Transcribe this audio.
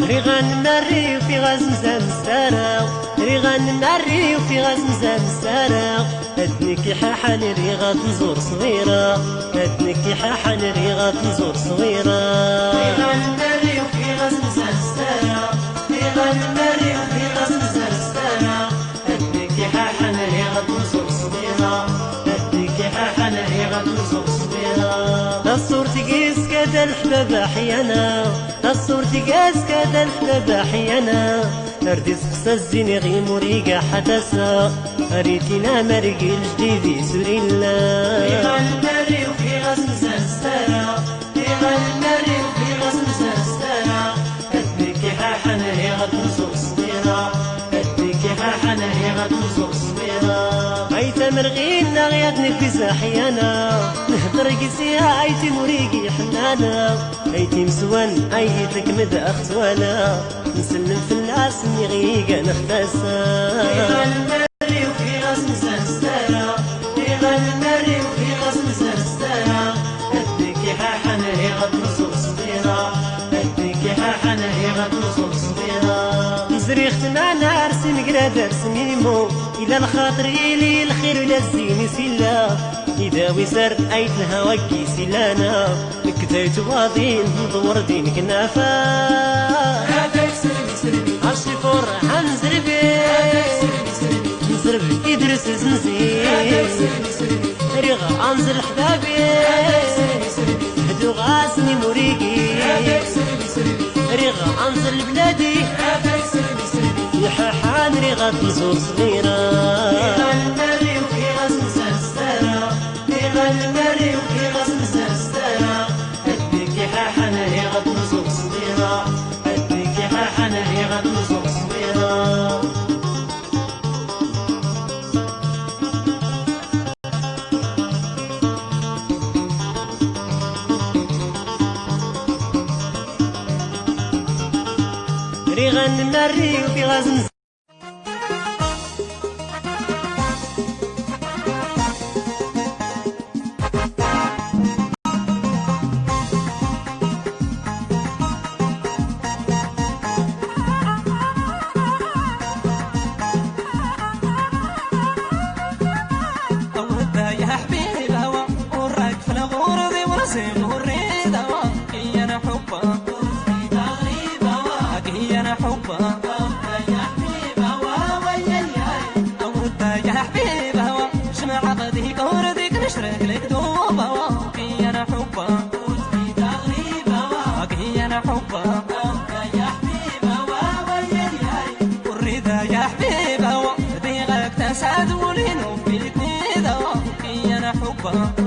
ريغان ناري وفي غاز مزام السارة ريغان ناري وفي غاز مزام السارة أدنك حاحة ريغات نزور صغيرة أدنك حاحة ريغات نزور صغيرة ريغان ناري وفي غاز مزام السارة ريغان ناري وفي غاز مزام السارة أدنك حاحة ريغات نزور صغيرة أدنك حاحة ريغات نزور صغيرة الصور تقيس كذا الحباب أحيانا الصور تقاس كذا الحباب أحيانا أردي سقسا الزين غي مريقا حدثا أريتنا مرقي الجديد سوري الله ريغان ناري وفي غاز مزال السارة ريغان ناري وفي غاز مزال السارة أدنك حاحة ريغات نزور صغيرة أدنك حاحة ريغات نزور صغيرة عيتا مرغينا غياتنك في زاحيانا نهدر قسيها عيتي مريقي حنانا عيتي مسوان عيتك مدى أختوانا نسلم في الناس نغيقا نختاسا ريغان ناري وفي غاز مزال السارة ريغان ناري وفي غاز مزال السارة أدنك حاحة ريغات نزور صغيرة أدنك حاحة ريغات نزور صغيرة نزريخت معنا عرسي مقرادة سميمو إذا الخاطر إلي الخير ولا الزين سلا إذا وسر أيت الهوى كيسلانا كتيت واضين ندور دين كنافا هذاك سربي سربي عرشي فرحة نزربي نزربي يدرس زنزين هذاك سربي سربي ريغا أنزل حبابي هدو غاسني مريقي هذاك سربي سربي ريغا أنزل بلادي هذاك سربي سربي يحاحان ريغا نزور صغيرة ريغان ناري وفي غاز مزال السارة ريغان ناري وفي غاز مزال السارة أدنك حاحة ريغا نزور صغيرة أدنك حاحة ريغا نزور صغيرة ريغان ناري وفي غاز مزال يا حبيبي الهوى وراك في الغور ذي ورسيم وريد هواك هي انا حبك تغريب هواك هي انا حبك يا حبيب هوا وياي اورد يا حبيب هوا شمع عقديك ورديك نشرك لك دوب هواك هي انا حبك تغريب هواك هي انا حبك يا حبيب هوا وياي والرضا يا حبيب هوا بيغاك تسعد ولينو في الكنيد هواك أنا حبك